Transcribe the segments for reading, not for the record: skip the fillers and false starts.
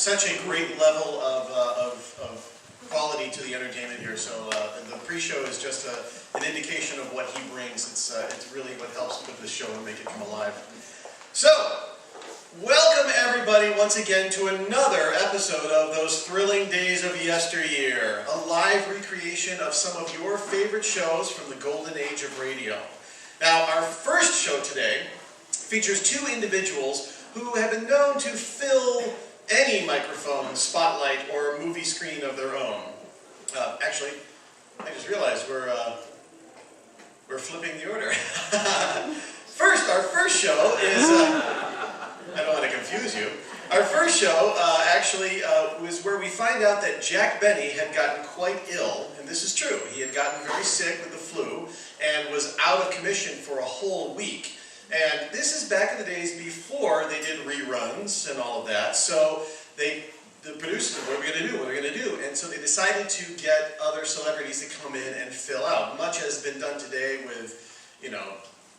such a great level of quality to the entertainment here. So the pre-show is just an indication of what he brings. It's really what helps put this show and make it come alive. So, welcome everybody once again to another episode of Those Thrilling Days of Yesteryear, a live recreation of some of your favorite shows from the golden age of radio. Now, our first show today features two individuals who have been known to fill any microphone, spotlight, or movie screen of their own. Actually, I just realized we're flipping the order. Our first show is, I don't want to confuse you. Our first show actually was where we find out that Jack Benny had gotten quite ill, and this is true. He had gotten very sick with the flu and was out of commission for a whole week. And this is back in the days before they did reruns and all of that. So the producers said, what are we going to do? What are we going to do? And so they decided to get other celebrities to come in and fill out, much has been done today with, you know,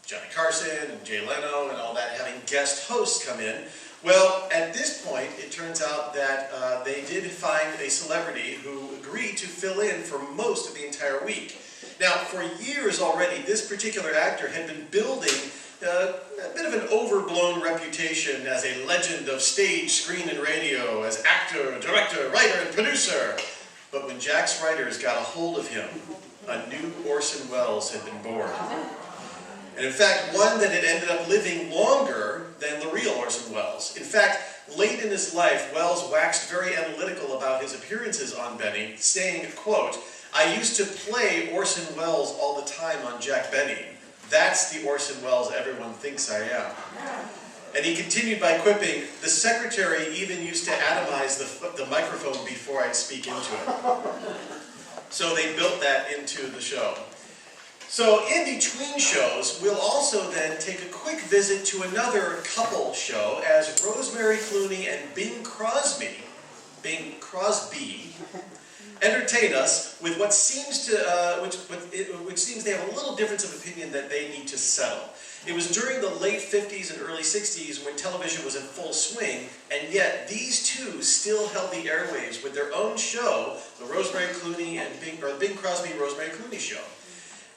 Johnny Carson and Jay Leno and all that, having guest hosts come in. Well, at this point, it turns out that they did find a celebrity who agreed to fill in for most of the entire week. Now, for years already, this particular actor had been building a bit of an overblown reputation as a legend of stage, screen, and radio, as actor, director, writer, and producer. But when Jack's writers got a hold of him, a new Orson Welles had been born. And in fact, one that had ended up living longer than the real Orson Welles. In fact, late in his life, Welles waxed very analytical about his appearances on Benny, saying, quote, "I used to play Orson Welles all the time on Jack Benny. That's the Orson Welles everyone thinks I am." And he continued by quipping, "The secretary even used to atomize the microphone before I'd speak into it." So they built that into the show. So in between shows, we'll also then take a quick visit to another couple show as Rosemary, Clooney, and Bing Crosby entertain us with what seems to, which seems they have a little difference of opinion that they need to settle. It was during the late 50s and early 60s when television was in full swing, and yet these two still held the airwaves with their own show, the Rosemary Clooney and Bing Crosby Rosemary Clooney Show.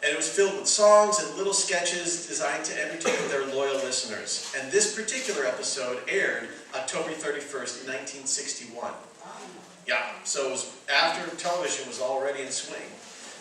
And it was filled with songs and little sketches designed to entertain their loyal listeners. And this particular episode aired October 31st, 1961. Yeah, so it was after television was already in swing.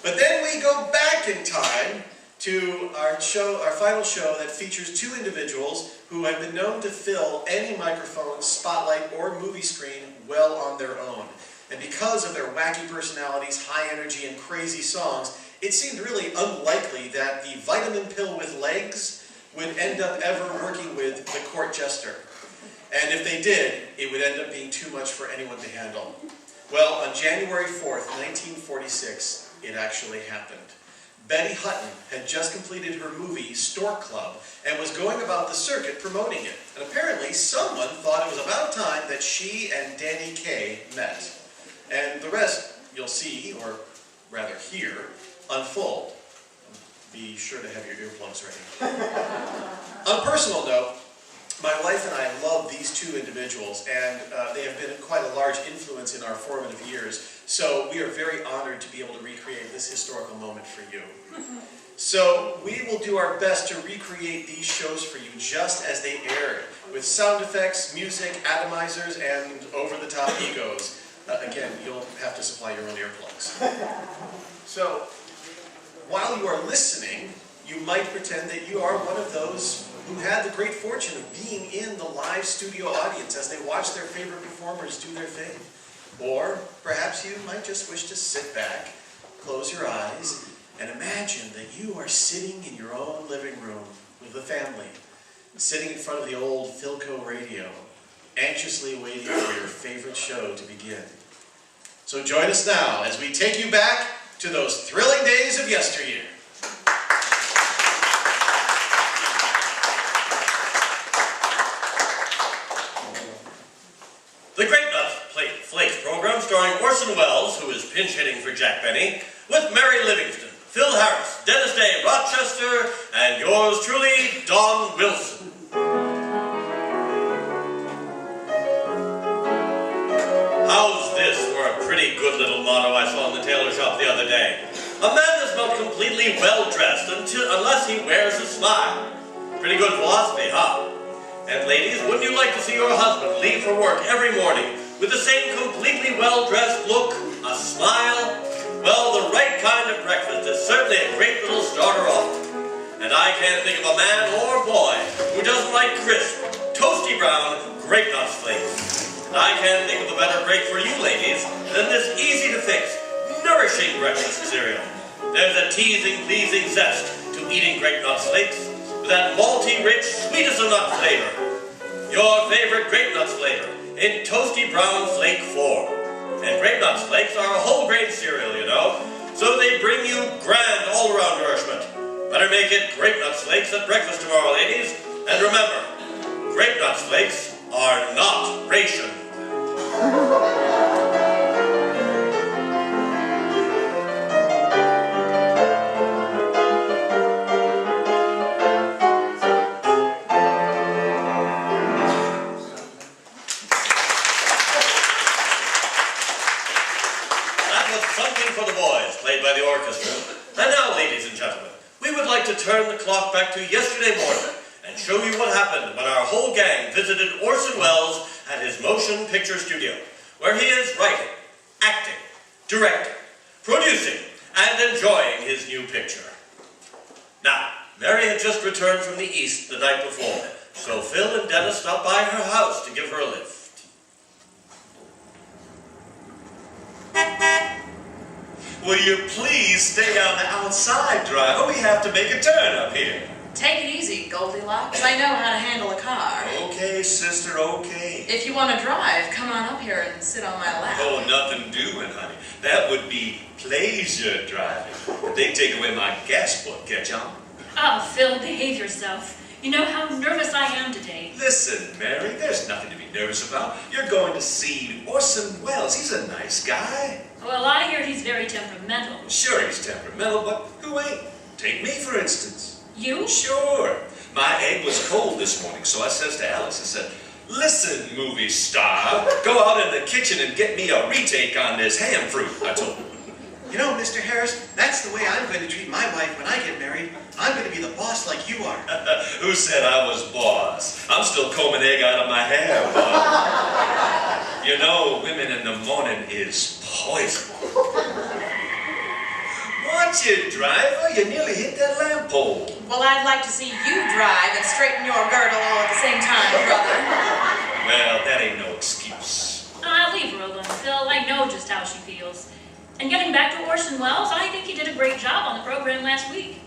But then we go back in time to our final show that features two individuals who have been known to fill any microphone, spotlight, or movie screen well on their own. And because of their wacky personalities, high energy, and crazy songs, it seemed really unlikely that the vitamin pill with legs would end up ever working with the court jester. And if they did, it would end up being too much for anyone to handle. Well, on January 4th, 1946, it actually happened. Betty Hutton had just completed her movie, Stork Club, and was going about the circuit promoting it. And apparently, someone thought it was about time that she and Danny Kaye met. And the rest, you'll see, or rather hear, unfold. Be sure to have your earplugs ready. On a personal note, my wife and I love these two individuals, and they have been quite a large influence in our formative years. So we are very honored to be able to recreate this historical moment for you. So we will do our best to recreate these shows for you just as they aired, with sound effects, music, atomizers, and over-the-top egos. Again, you'll have to supply your own earplugs. So, while you are listening, you might pretend that you are one of those who had the great fortune of being in the live studio audience as they watched their favorite performers do their thing. Or perhaps you might just wish to sit back, close your eyes, and imagine that you are sitting in your own living room with the family, sitting in front of the old Philco radio, anxiously waiting for your favorite show to begin. So join us now as we take you back to those thrilling days of yesteryear. The Great Flakes program starring Orson Welles, who is pinch hitting for Jack Benny, with Mary Livingston, Phil Harris, Dennis Day, Rochester, and yours truly, Don Wilson. a pretty good little motto I saw in the tailor shop the other day. A man is not completely well-dressed unless he wears a smile. Pretty good philosophy, huh? And ladies, wouldn't you like to see your husband leave for work every morning with the same completely well-dressed look, a smile? Well, the right kind of breakfast is certainly a great little starter off. And I can't think of a man or boy who doesn't like crisp, toasty brown grape nuts flakes. And I can't think of a better break for you ladies than this easy-to-fix, nourishing breakfast cereal. There's a teasing, pleasing zest to eating grape nuts flakes with that malty, rich, sweetest of nut flavor. Your favorite grape nuts flavor in toasty brown flake form. And grape nuts flakes are a whole grain cereal, you know, so they bring you grand all-around nourishment. Better make it grape nuts flakes at breakfast tomorrow, ladies. And remember, grape nuts flakes are not ration. By the orchestra. And now, ladies and gentlemen, we would like to turn the clock back to yesterday morning and show you what happened when our whole gang visited Orson Welles at his motion picture studio, where he is writing, acting, directing, producing, and enjoying his new picture. Now, Mary had just returned from the East the night before, so Phil and Dennis stopped by her house to give her a lift. Will you please stay on the outside, driver? We have to make a turn up here. Take it easy, Goldilocks. I know how to handle a car. Okay, sister, okay. If you want to drive, come on up here and sit on my lap. Oh, nothing doing, honey. That would be pleasure driving. They take away my gas book, catch on? Oh, Phil, behave yourself. You know how nervous I am today. Listen, Mary, there's nothing to be nervous about. You're going to see Orson Welles. He's a nice guy. Well, I hear he's very temperamental. Sure, he's temperamental, but who ain't? Take me, for instance. You? Sure. My egg was cold this morning, so I says to Alice, I said, listen, movie star, go out in the kitchen and get me a retake on this ham fruit, I told her. You know, Mr. Harris, that's the way I'm going to treat my wife when I get married. I'm going to be the boss like you are. Who said I was boss? I'm still combing egg out of my hair, bud. You know, women in the morning is poison. Watch it, driver. You nearly hit that lamp pole. Well, I'd like to see you drive and straighten your girdle all at the same time, brother. Well, that ain't no excuse. I'll leave her alone, Phil. I know just how she feels. And getting back to Orson Welles, I think he did a great job on the program last week.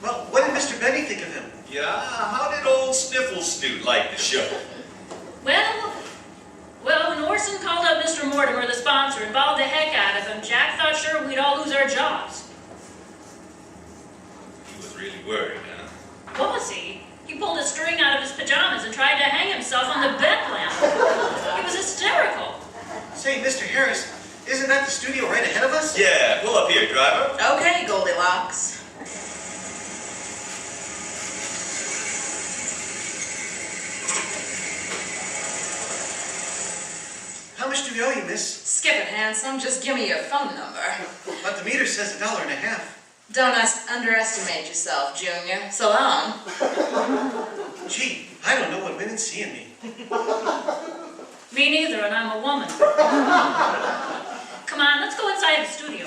Well, what did Mr. Benny think of him? Yeah, how did old Sniffle Snoot like the show? Well, when Orson called up Mr. Mortimer, the sponsor, and bawled the heck out of him, Jack thought sure we'd all lose our jobs. He was really worried, huh? Was he? He pulled a string out of his pajamas and tried to hang himself on the bed lamp. He was hysterical. Say, Mr. Harris, isn't that the studio right ahead of us? Yeah, pull up here, driver. Okay, Goldilocks. How much do we owe you, miss? Skip it, handsome. Just give me your phone number. But the meter says $1.50. Don't underestimate yourself, Junior. So long. Gee, I don't know what women see in me. Me neither, and I'm a woman. Come on, let's go inside the studio.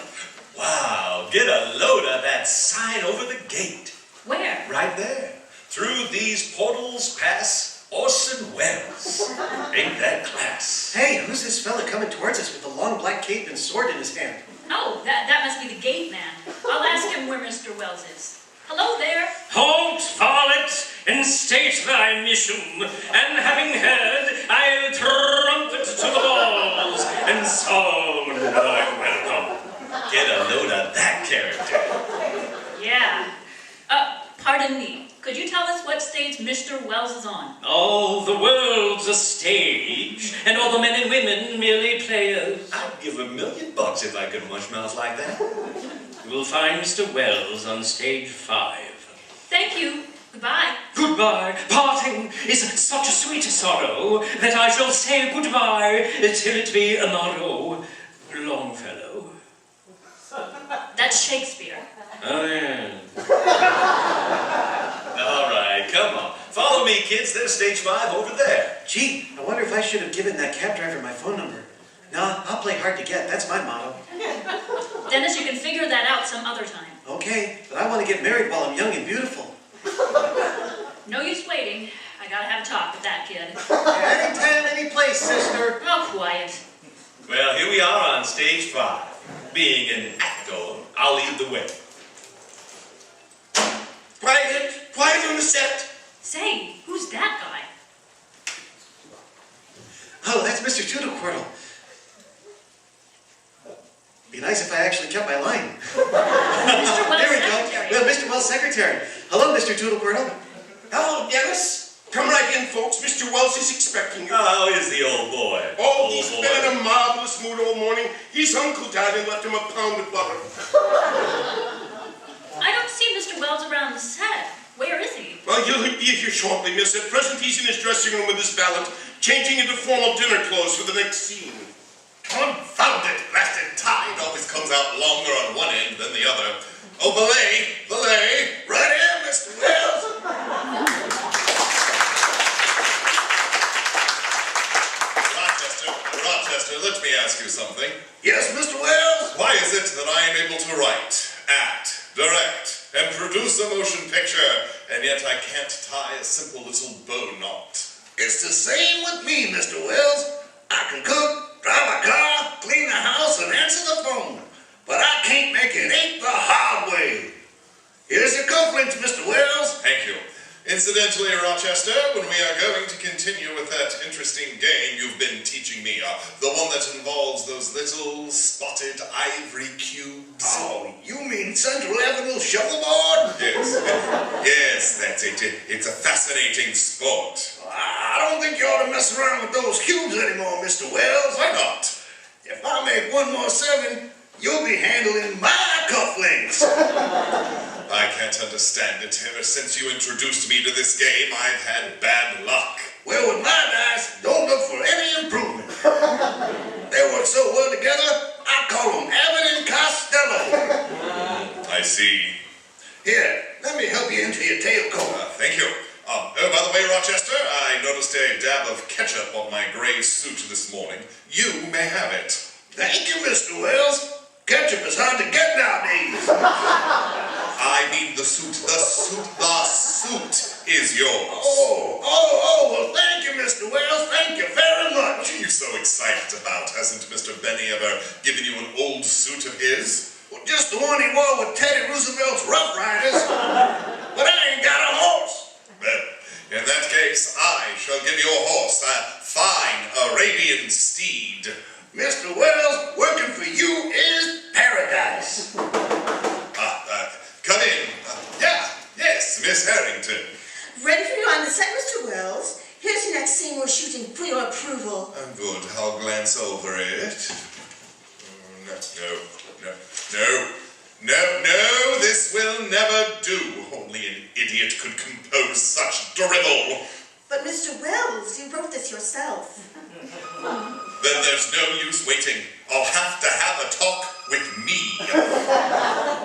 Wow, get a load of that sign over the gate. Where? Right there. Through these portals pass Orson Welles. Ain't that class? Hey, who's this fella coming towards us with the long black cape and sword in his hand? Oh, that must be the gate man. I'll ask him where Mr. Wells is. Hello there. Halt, varlet, and state thy mission, and having heard, I'll trumpet to the walls, and sound thy welcome. Get a load of that character. Yeah. Pardon me. Could you tell us what stage Mr. Wells is on? Oh, the world's a stage, and all the men and women merely players. I'd give $1 million if I could mush mouth like that. You will find Mr. Wells on stage 5. Thank you. Goodbye. Goodbye. Parting is such a sweet sorrow that I shall say goodbye till it be a-morrow. Longfellow. That's Shakespeare. Oh, yeah. All right, come on. Follow me, kids. There's stage 5 over there. Gee, I wonder if I should have given that cab driver my phone number. Nah, I'll play hard to get. That's my motto. Dennis, you can figure that out some other time. Okay, but I want to get married while I'm young and beautiful. No use waiting. I gotta have a talk with that kid. Anytime, any place, sister. Oh, quiet. Well, here we are on stage 5. Being an actor, I'll lead the way. Quiet on the set. Say, who's that guy? Oh, that's Mr. Twiddlequirtle. Be nice if I actually kept my line. Mr. Wells' There we secretary. go. Well, Mr. Wells' secretary. Hello, Mr. Twiddlequirtle. Hello, Dennis. Come right in, folks. Mr. Wells is expecting you. How is the old boy? Oh, Old he's boy. been in a marvelous mood all morning. His uncle died and left him a pound of butter. I don't see Mr. Wells around the set. Where is he? Well, he'll be here shortly, miss. At present, he's in his dressing room with his valet, changing into formal dinner clothes for the next scene. Confound it! Blasted tie. It always comes out longer on one end than the other. Oh, belay! Right here, Mr. Wells! Rochester, let me ask you something. Yes, Mr. Wells? Why is it that I am able to write, act, direct, and produce a motion picture, and yet I can't tie a simple little bow knot? It's the same with me, Mr. Wells. I can cook, drive a car, clean the house, and answer the phone. But I can't make it ain't the hard way. Here's your cufflinks, Mr. Wells. Thank you. Incidentally, Rochester, when we are going to continue with that interesting game you've been teaching me, the one that involves those little spotted ivory cubes. Oh, you mean Central Avenue shuffleboard? Yes, yes, that's it. It's a fascinating sport. I don't think you ought to mess around with those cubes anymore, Mr. Wells. Why not? If I make one more 7, you'll be handling my cufflinks. I can't understand it. Ever since you introduced me to this game, I've had bad luck. Well, with my dice, don't look for any improvement. They work so well together, I call them Abbott and Costello. I see. Here, let me help you into your tailcoat. Thank you. Oh, by the way, Rochester, I noticed a dab of ketchup on my gray suit this morning. You may have it. Thank you, Mr. Wells. Ketchup is hard to get nowadays. I mean the suit. The suit is yours. Well, thank you, Mr. Wells. Thank you very much. What are you so excited about? Hasn't Mr. Benny ever given you an old suit of his? Well, just the one he wore with Teddy Roosevelt's Rough Riders. But I ain't got a horse. Well, in that case, I shall give you a horse, a fine Arabian steed. Mr. Wells, working for you is paradise. Come in. Yes, Miss Harrington. Ready for you on the set, Mr. Wells. Here's your next scene we're shooting for your approval. Good. I'll glance over it. No, this will never do. Only an idiot could compose such drivel. But Mr. Wells, you wrote this yourself. Then there's no use waiting. I'll have to have a talk with me.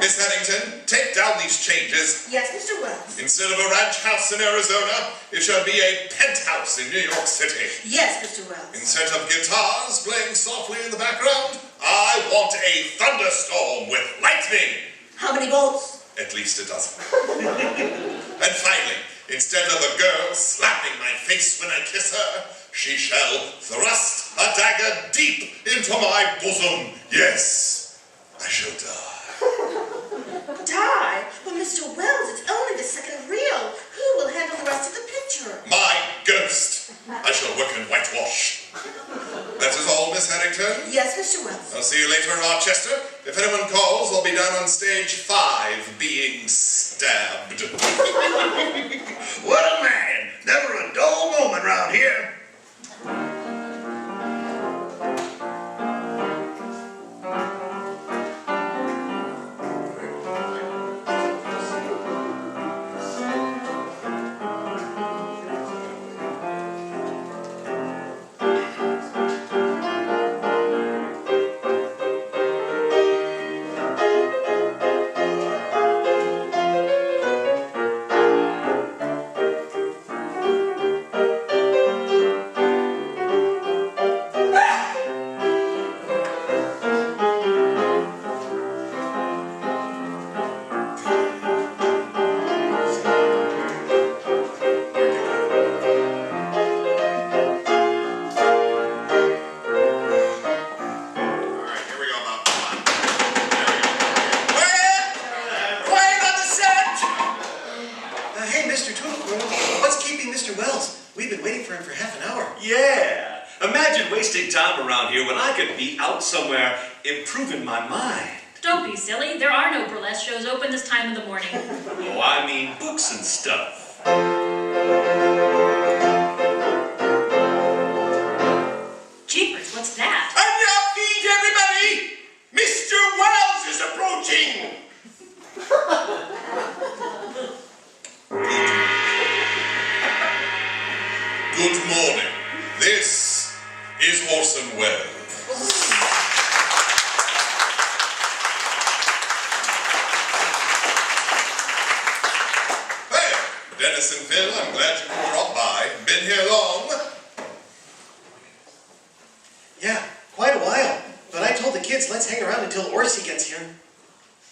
Miss Harrington, take down these changes. Yes, Mr. Wells. Instead of a ranch house in Arizona, it shall be a penthouse in New York City. Yes, Mr. Wells. Instead of guitars playing softly in the background, I want a thunderstorm with lightning. How many bolts? At least a dozen. And finally, instead of a girl slapping my face when I kiss her, she shall thrust a dagger deep into my bosom. Yes, I shall die. Die? But Mr. Wells, it's only the second reel. Who will handle the rest of the picture? My ghost. I shall work in whitewash. That is all, Miss Harrington? Yes, Mr. Wells. I'll see you later, Rochester. If anyone calls, I'll be down on stage 5 being stabbed. What a man. Never a dull moment around here. wasting time around here when I could be out somewhere improving my mind? Don't be silly. There are no burlesque shows open this time of the morning. Oh, I mean books and stuff. Jeepers, what's that? On your feet, everybody! Mr. Wells is approaching! Good morning. This is Orson Welles. Hey, Dennis and Phil, I'm glad you could drop by. Been here long? Yeah, quite a while. But I told the kids, let's hang around until Orson gets here.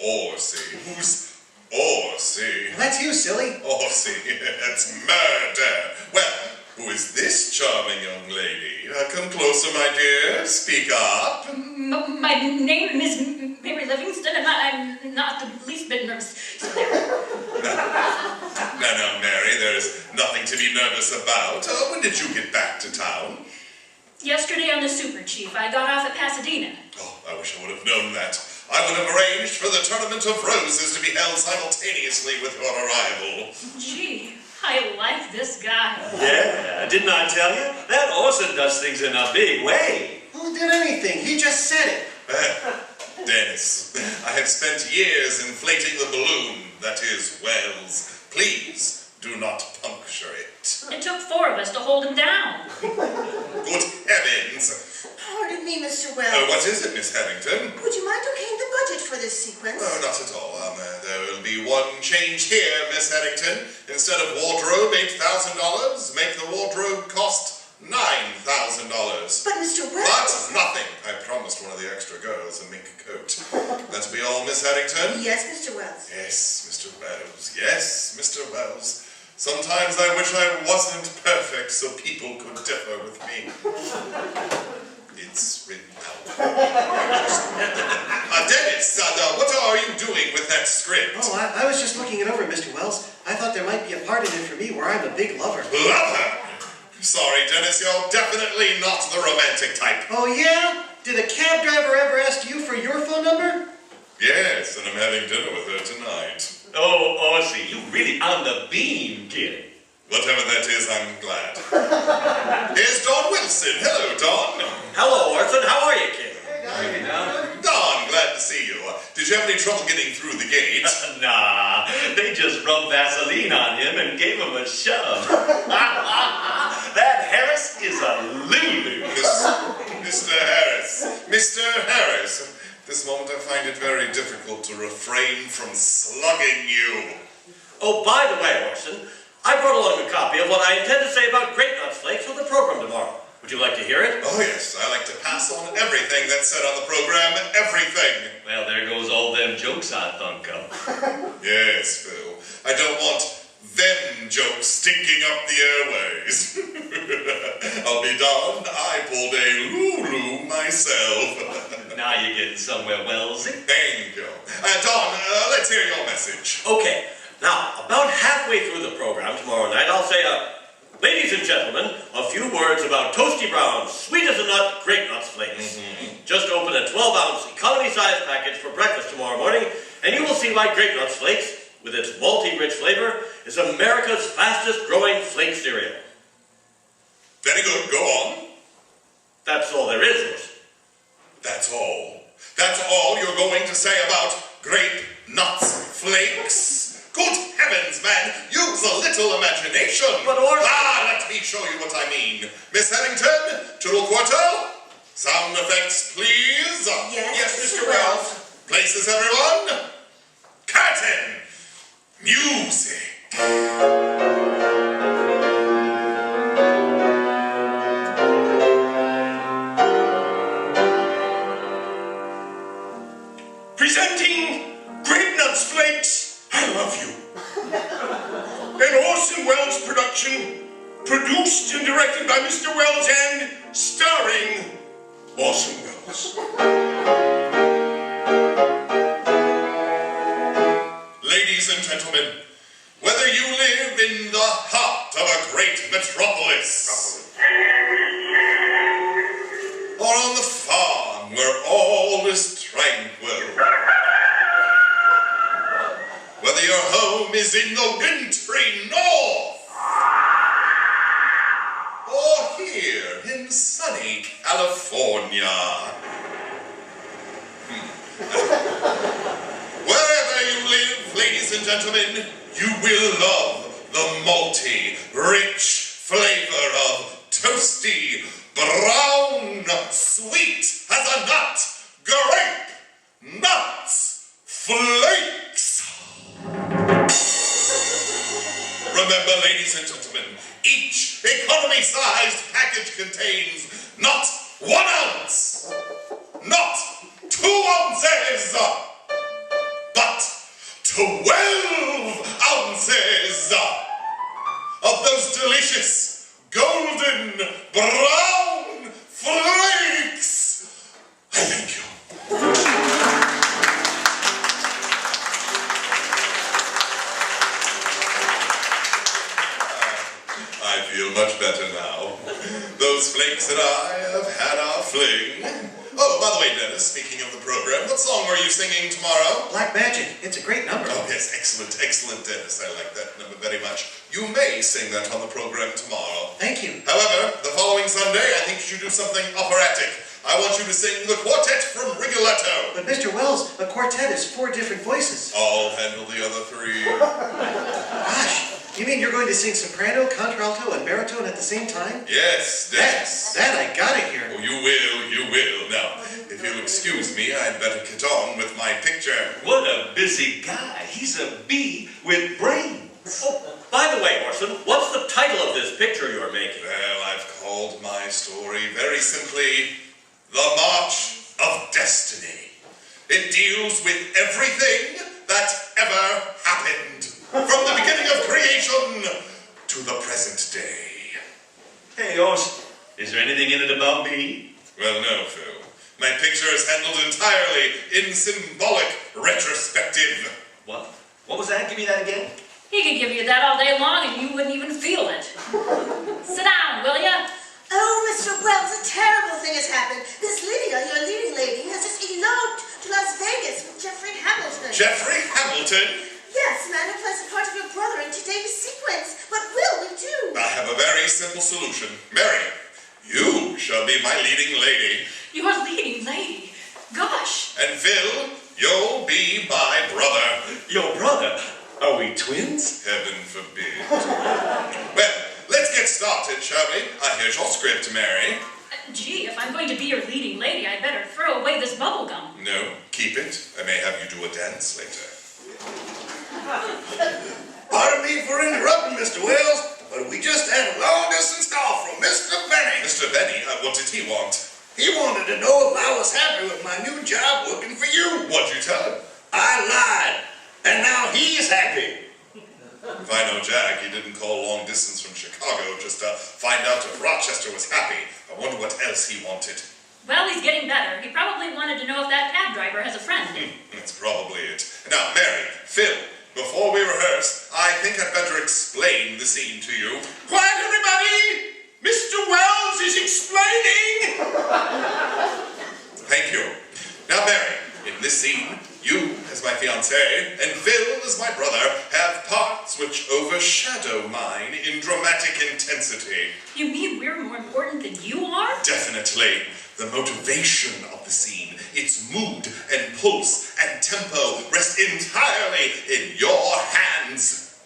Orson? Who's Orson? Well, that's you, silly. Orson, that's murder. Well, who is this charming young lady? Come closer, my dear. Speak up. My name is Mary Livingston, and I'm not the least bit nervous. So there. No, Mary, there's nothing to be nervous about. When did you get back to town? Yesterday on the Super Chief, I got off at Pasadena. Oh, I wish I would have known that. I would have arranged for the Tournament of Roses to be held simultaneously with your arrival. Gee, I like this guy. Yeah, didn't I tell you? That Orson does things in a big way. Who did anything? He just said it. Dennis, I have spent years inflating the balloon that is Wells. Please do not puncture it. It took 4 of us to hold him down. Good heavens. Pardon me, Mr. Wells. What is it, Miss Harrington? Would you mind okaying the budget for this sequence? Oh, not at all. There will be one change here, Miss Harrington. Instead of wardrobe $8,000, make the wardrobe cost $9,000. But Mr. Wells... But nothing. I promised one of the extra girls a mink coat. That'll be all, Miss Harrington? Yes, Mr. Wells. Yes, Mr. Wells. Yes, Mr. Wells. Sometimes I wish I wasn't perfect so people could differ with me. It's written out. Dennis, what are you doing with that script? Oh, I was just looking it over, Mr. Wells. I thought there might be a part in it for me where I'm a big lover. Lover? Sorry, Dennis, you're definitely not the romantic type. Oh, yeah? Did a cab driver ever ask you for your phone number? Yes, and I'm having dinner with her tonight. Oh, Orson, you really on the beam, kid. Whatever that is, I'm glad. Here's Don Wilson. Hello, Don. Hello, Orson. How are you, kid? Hey, Don, glad to see you. Did you have any trouble getting through the gate? Nah, they just rubbed Vaseline on him and gave him a shove. That Harris is a Lulu. Mr. Harris. Mr. Harris. At this moment I find it very difficult to refrain from slugging you. Oh, by the way, Orson, I brought along a copy of what I intend to say about grape nuts flakes for the program tomorrow. Would you like to hear it? Oh, yes. I like to pass on everything that's said on the program. Everything. Well, there goes all them jokes I thunk of. Yes, Phil. I don't want them jokes stinking up the airways. I'll be darned, I pulled a Lulu myself. Now you're getting somewhere, Wellsy. Thank you. Don, let's hear your message. Okay. Now, about halfway through the program tomorrow night, I'll say, ladies and gentlemen, a few words about Toasty Brown's sweet as a nut grape nuts flakes. Just open a 12-ounce economy-size package for breakfast tomorrow morning, and you will see why grape nuts flakes, with its malty-rich flavor, is America's fastest-growing flake cereal. Very good. Go on. That's all there is. That's all. That's all you're going to say about grape nuts flakes? Good heavens, man! Use a little imagination! But Orson... let me show you what I mean. Miss Harrington, Tootle Quarto, sound effects, please. Yes, Mr. Wells. Places, everyone. Curtain. Music. Presenting Grape Nuts Flakes, I Love You. An Orson Welles production, produced and directed by Mr. Wells and starring Orson Welles. Ladies and gentlemen, whether you live in the heart of a great metropolis, on the farm where all is tranquil. Whether your home is in the wintry north, or here in sunny California. Wherever you live, ladies and gentlemen, you will love the malty, rich flavor of toasty, brown, sweet as a nut, grape, nuts, flakes. Remember, ladies and gentlemen, each economy-sized package contains not 1 ounce, not 2 ounces, but 12 ounces of those delicious golden brown flakes. I thank you. I feel much better now. Those flakes and I have had our fling. Oh, by the way, Dennis, speaking of the program, what song are you singing tomorrow? Black Magic. It's a great number. Oh, yes, excellent, excellent, Dennis. I like that number very much. You may sing that on the program tomorrow. Thank you. However, the following Sunday, I think you should do something operatic. I want you to sing the quartet from Rigoletto. But Mr. Wells, a quartet is 4 different voices. I'll handle the other 3. Gosh, you mean you're going to sing soprano, contralto, and baritone at the same time? Yes, Dennis. That I gotta hear. Oh, you will, you will. Now, if you'll excuse me, I'd better get on with my picture. What a busy guy. He's a bee with brains. Oh, by the way, Orson, what's the title of this picture you're making? Well, I've called my story very simply, The March of Destiny. It deals with everything that ever happened, from the beginning of creation to the present day. Hey, Orson, is there anything in it about me? Well, no, Phil. My picture is handled entirely in symbolic retrospective. What? What was that? Give me that again. He could give you that all day long and you wouldn't even feel it. Sit down, will ya? Oh, Mr. Wells, a terrible thing has happened. Miss Lydia, your leading lady, has just eloped to Las Vegas with Jeffrey Hamilton. Jeffrey Hamilton? Yes, man who plays the part of your brother in today's sequence. What will we do? I have a very simple solution. Mary, you shall be my leading lady. Your leading lady? Gosh. And Phil, you'll be my brother. Your brother? Are we twins? Heaven forbid. Well, let's get started, shall we? Here's your script, Mary. Gee, if I'm going to be your leading lady, I'd better throw away this bubble gum. No, keep it. I may have you do a dance later. Pardon me for interrupting, Mr. Wells, but we just had a long-distance call from Mr. Benny. Mr. Benny, what did he want? He wanted to know if I was happy with my new job working for you. What'd you tell him? I lied, and now he's happy. If I know Jack, he didn't call long distance from Chicago just to find out if Rochester was happy. I wonder what else he wanted. Well, he's getting better. He probably wanted to know if that cab driver has a friend. That's probably it. Now, Mary, Phil, before we rehearse, I think I'd better explain the scene to you. Quiet, everybody! Mr. Wells is explaining! Thank you. Now, Mary, in this scene, you, as my fiancée, and Phil, as my brother, have parts which overshadow mine in dramatic intensity. You mean we're more important than you are? Definitely. The motivation of the scene, its mood and pulse and tempo rest entirely in your hands.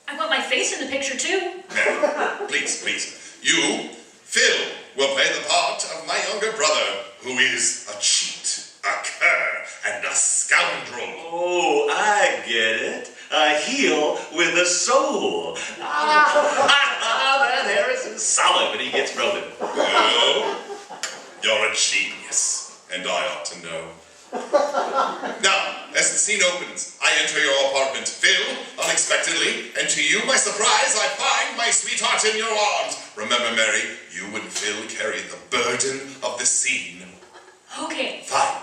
I want my face in the picture, too. Mary, please, please. You, Phil, will play the part of my younger brother, who is a cheat, a cur, and a scoundrel. Oh, I get it. A heel with a soul. That Harrison's solid when he gets rolling. No, you're a genius, and I ought to know. Now, as the scene opens, I enter your apartment, Phil, unexpectedly, and to you, my surprise, I find my sweetheart in your arms. Remember, Mary, you and Phil carry the burden of the scene. Okay. Fine.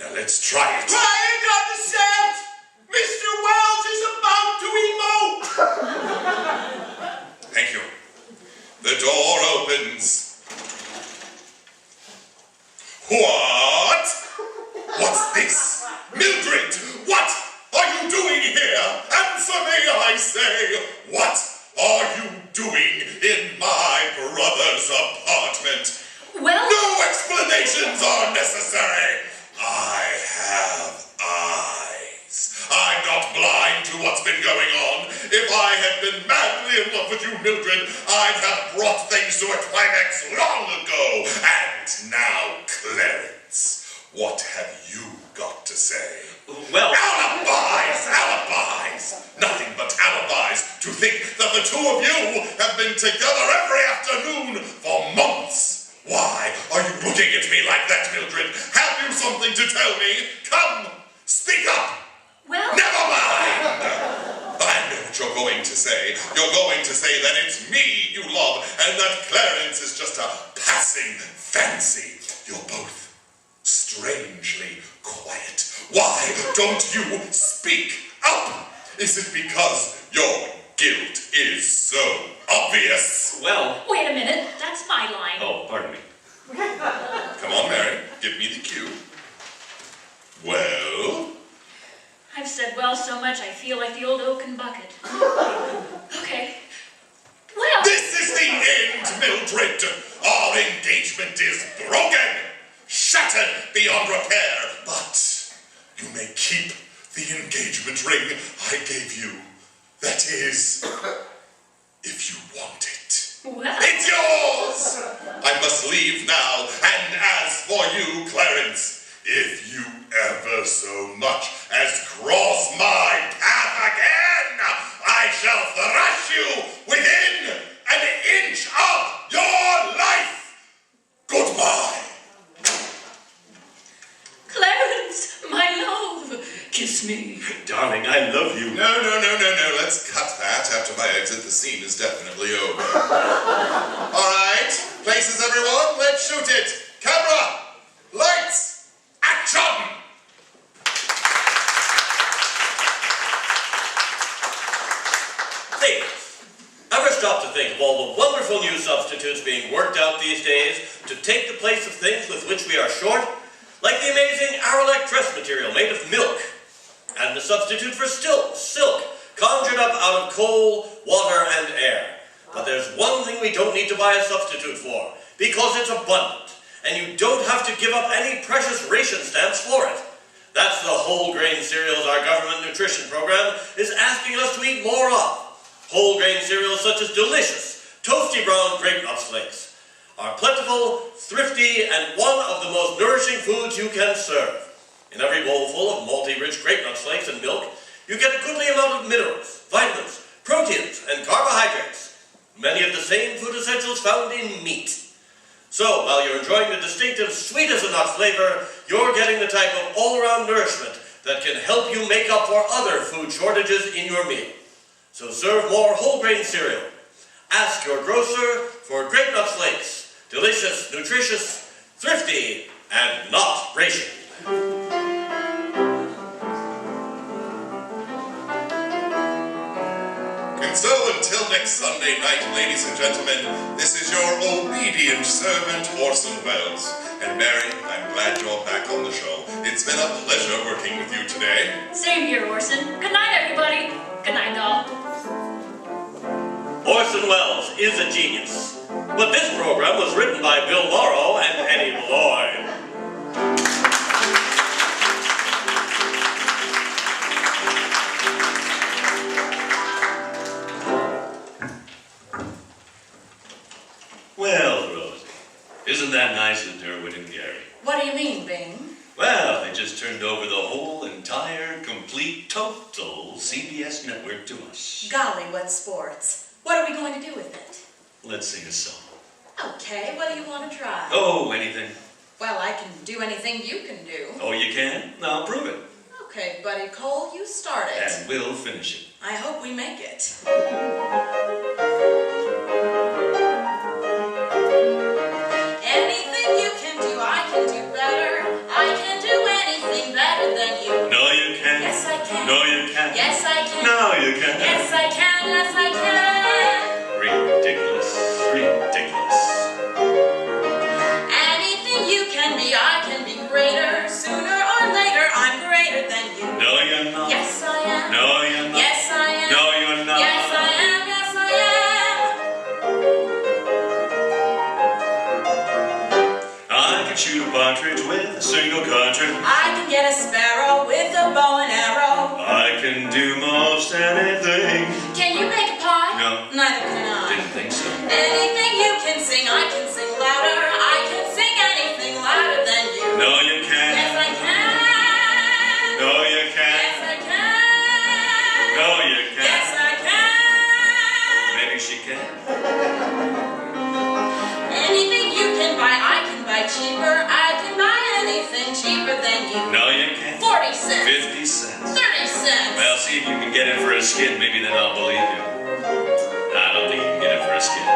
Now let's try it. Quiet on the set! Mr. Wells is about to emote! Thank you. The door opens. What? What's this? Mildred, what are you doing here? Answer me, I say. What are you doing in my brother's apartment? Well... No explanations are necessary. I have eyes. I'm not blind to what's been going on. If I had been madly in love with you, Mildred, I'd have brought things to a climax long ago. And now, Clarence, what have you got to say? Well... Alibis! Alibis! Nothing but alibis to think that the two of you have been together every afternoon for months. Why are you looking at me like that, Mildred? Have you something to tell me? Come, speak up! Well... Never mind! I know what you're going to say. You're going to say that it's me you love and that Clarence is just a passing fancy. You're both strangely quiet. Why don't you speak up? Is it because your guilt is so obvious? Well... Wait a minute, that's my line. Oh, pardon me. Come on, Mary, give me the cue. Well? I've said well so much I feel like the old oaken bucket. Okay. Well... This is the end, Mildred! Our engagement is broken! Shattered beyond repair! But you may keep the engagement ring I gave you. That is, if you want it. Well... It's yours! I must leave now, and as for you, Clarence, if you ever so much as cross my path again, I shall thrash you within an inch of your life! Goodbye! Clarence, my love, kiss me. Darling, I love you. No. Let's cut that. After my exit, the scene is definitely over. All right. Places, everyone. Let's shoot it. Camera. Lights. Action. Hey, ever stop to think of all the wonderful new substitutes being worked out these days to take the place of things with which we are short? Like the amazing Aralec dress material made of milk, and the substitute for silk, conjured up out of coal, water, and air. But there's one thing we don't need to buy a substitute for, because it's abundant, and you don't have to give up any precious ration stamps for it. That's the whole grain cereals our government nutrition program is asking us to eat more of. Whole grain cereals such as delicious, toasty brown grape nuts flakes are plentiful, thrifty, and one of the most nourishing foods you can serve. In every bowl full of malty-rich grape nuts flakes and milk, you get a goodly amount of minerals, vitamins, proteins, and carbohydrates. Many of the same food essentials found in meat. So, while you're enjoying the distinctive sweet-as-a-nut flavor, you're getting the type of all-around nourishment that can help you make up for other food shortages in your meal. So serve more whole grain cereal. Ask your grocer for grape nuts flakes. Delicious, nutritious, thrifty, and not rationed. And so, until next Sunday night, ladies and gentlemen, this is your obedient servant, Orson Welles. And Mary, I'm glad you're back on the show. It's been a pleasure working with you today. Same here, Orson. Good night, everybody. Good night, doll. Orson Welles is a genius. But this program was written by Bill Morrow and Penny Lloyd. Well, Rosie, isn't that nice of Derwin and Gary? What do you mean, Bing? Well, they just turned over the whole entire, complete, total CBS network to us. Golly, what sports. What are we going to do with it? Let's sing a song. Okay, what do you want to try? Oh, anything. Well, I can do anything you can do. Oh, you can? Now prove it. Okay, Buddy Cole, you start it. And we'll finish it. I hope we make it. Anything you can do, I can do better. I can do anything better than you. No, you can't. Yes, I can. No, you can't. Yes, I can. No, you can't. Yes, I can. Yes, I can. Ridiculous. Ridiculous. Anything you can be, I can can shoot a partridge with a single cartridge. I can get a sparrow with a bow and arrow. I can do most anything. Can you make a pie? No. Neither can I. Didn't think so. Anything you can sing, I can sing louder. I can sing anything louder than you. No, you can't. Yes, I can. No, you can't. Yes, I can. No, you can't. Yes, I can. Maybe she can. Anything you can buy, I can buy cheaper. I can buy anything cheaper than you. No, you can't. 40 cents. 50 cents. 30 cents. Well, see if you can get it for a skid. Maybe then I'll believe you. I don't think you can get it for a skid.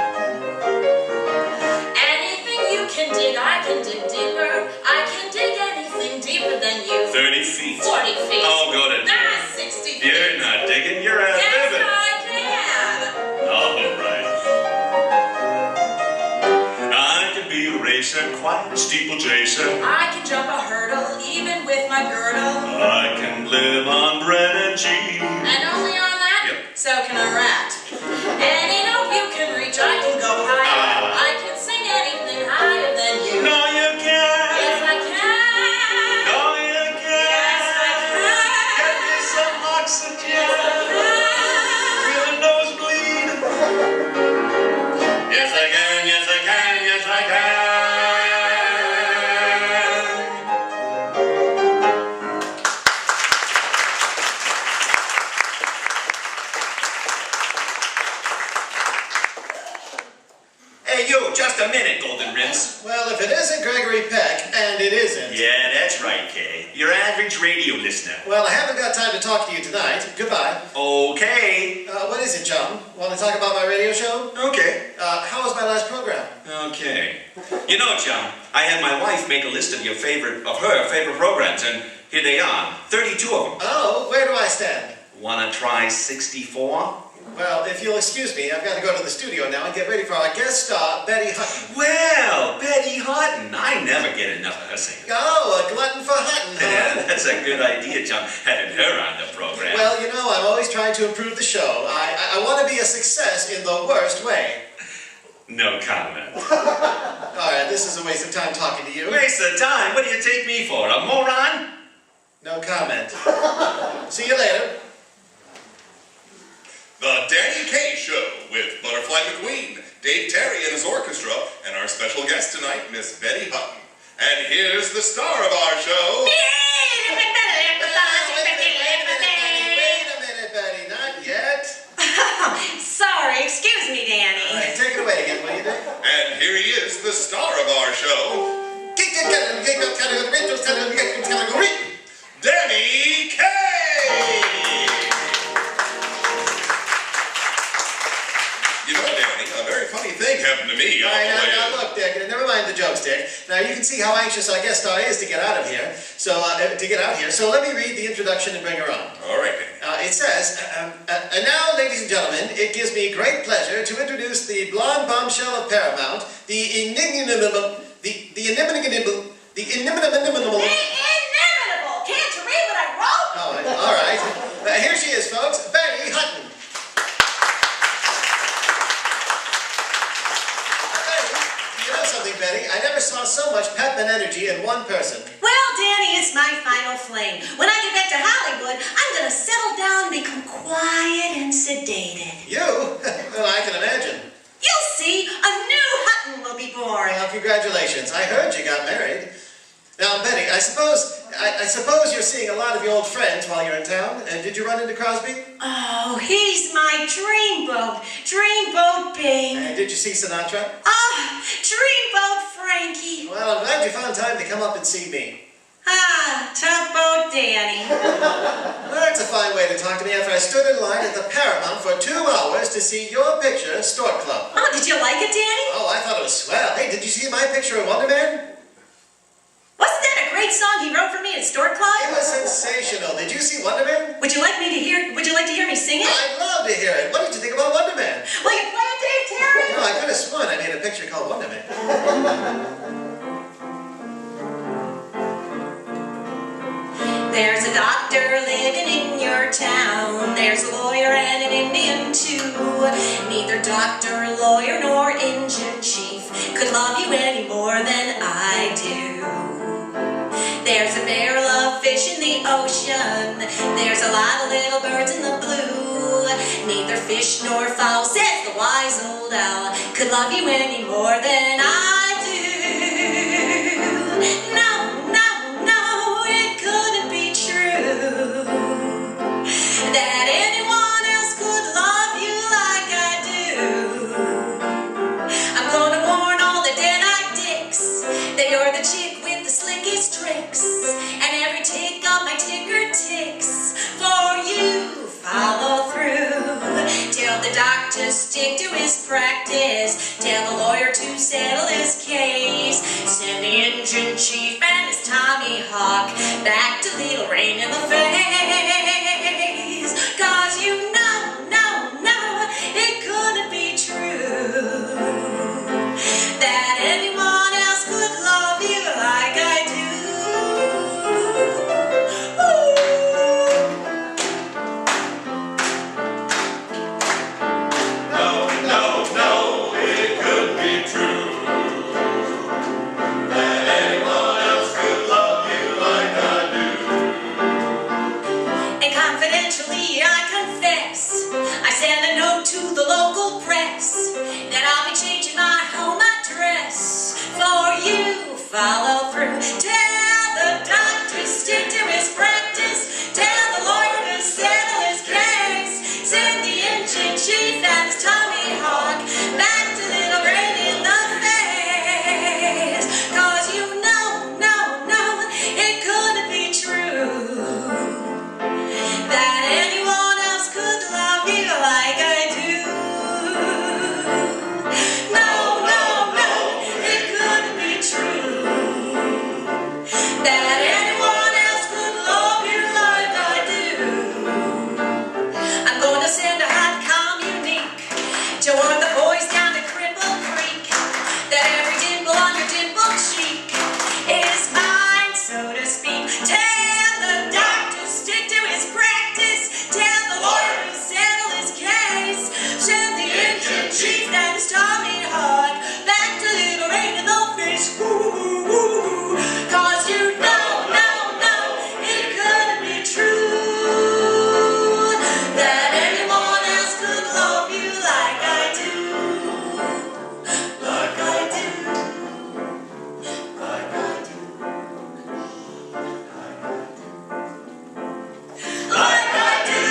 Anything you can dig, I can dig deeper. I can dig anything deeper than you. 30 feet. 40 feet. Oh, go to Ah, 60 feet. You're not digging. You're out Yes, living. I can. All right. I can be a racer, quite a steeplechaser. I can jump a hurdle, even with my girdle. I can live on bread and cheese. And only on that? Yep. So can a rat. Any note you can reach, I can go higher. I can sing anything higher than you. No, you can't. Yes, I can. No, you can't. Yes, I can. Get me some oxygen. Yes, I can. With a nosebleed. Yes, I can. Yes, I can. Yes, I can. Hey, you, just a minute, Golden Rims. Well, if it isn't Gregory Peck, and it isn't. Yeah, that's right, Kaye. Your average radio listener. Well, I haven't got time to talk to you tonight. Goodbye. Okay. What is it, chum? Want to talk about my radio show? Okay. How was my last program? Okay. You know, chum, I had my wife make a list of her favorite programs, and here they are. 32 of them. Oh, where do I stand? Wanna try 64? Well, if you'll excuse me, I've got to go to the studio now and get ready for our guest star, Betty Hutton. Well, Betty Hutton. I never get enough of her singing. Oh, a glutton for Hutton, huh? Yeah, that's a good idea, chum, having her on the program. Well, you know, I'm always trying to improve the show. I want to be a success in the worst way. No comment. All right, this is a waste of time talking to you. Waste of time? What do you take me for, a moron? No comment. See you later. The Danny Kaye Show with Butterfly McQueen, Dave Terry and his orchestra, and our special guest tonight, Miss Betty Hutton. And here's the star of our show. Wait a minute, Betty, not yet. Sorry, excuse me, Danny. All right, take it away again, will you, Dick? And here he is, the star of our show, Danny Kaye! You know, Danny, a very funny thing happened to me. All right, now look, Dick, never mind the jokes, Dick. Now, you can see how anxious our guest star is to get out of here. So, let me read the introduction and bring her on. All right. It says, and now, ladies and gentlemen, it gives me great pleasure to introduce the blonde bombshell of Paramount, the inimitable. Inimitable. Can't you read what I wrote? All right. Here she is, folks, Betty Hutton. You know something, Betty? I never saw so much pep and energy in one person. Well, Danny, it's my final fling. When I get back to Hollywood, I'm going to settle down and become quiet and sedated. You? Well, I can imagine. You'll see, a new Hutton will be born. Well, congratulations. I heard you got married. Now, Betty, I suppose you're seeing a lot of your old friends while you're in town. And did you run into Crosby? Oh, he's my dreamboat babe. And did you see Sinatra? Ah, dreamboat Frankie. Well, I'm glad you found time to come up and see me. Ah, tugboat Danny. Well, that's a fine way to talk to me after I stood in line at the Paramount for 2 hours to see your picture, Stork Club. Oh, did you like it, Danny? Oh, I thought it was swell. Hey, did you see my picture of Wonder Man? Wasn't that a great song he wrote for me at Stork Club? It was sensational. Did you see Wonder Man? Would you like to hear me sing it? I'd love to hear it. What did you think about Wonder Man? Will you play it, Dave Terry? No, I could have sworn I made a picture called Wonder Man. There's a doctor living in your town. There's a lawyer and an Indian too. Neither doctor, lawyer, nor Indian chief could love you any more than I do. ocean. There's a lot of little birds in the blue. Neither fish nor fowl, says the wise old owl, could love you any more than I do. No, no, no, it couldn't be true that anyone else could love you like I do. I'm gonna warn all the dead-eyed dicks that you're the chick with the slickest tricks, and every tick of my ticker ticks for you. Follow through. Tell the doctor stick to his practice. Tell the lawyer to settle his case. Send the engine chief and his Tommy Hawk back to Little Rain in the face. 'Cause you know, no, no, it couldn't be true that anyone else could love you like I do. I send a note to the local press that I'll be changing my home address for you. Follow through. Tell the doctor stick to his practice. Tell the lawyer to settle his case. Send the engine chief and his Tommy Hawk back to Little Rain in the face. 'Cause you know, no, no, it couldn't be true that anyone else could love you like I do. No, no, no, it couldn't be true that anyone else could love you like I do. I'm going to send a hot communique to one of the boys down at Cripple Creek, that every dimple on your dimple cheek is mine, so to speak. Tell the doctor stick to his practice. Tell the lawyer to settle his case. Send the engine chief and his Tommy Hawk back to Little Rain in the face. Woo, woo, woo. 'Cause you know, no, no, it couldn't be true that anyone else could love you like I do. Like I do. Like I do. Like I do.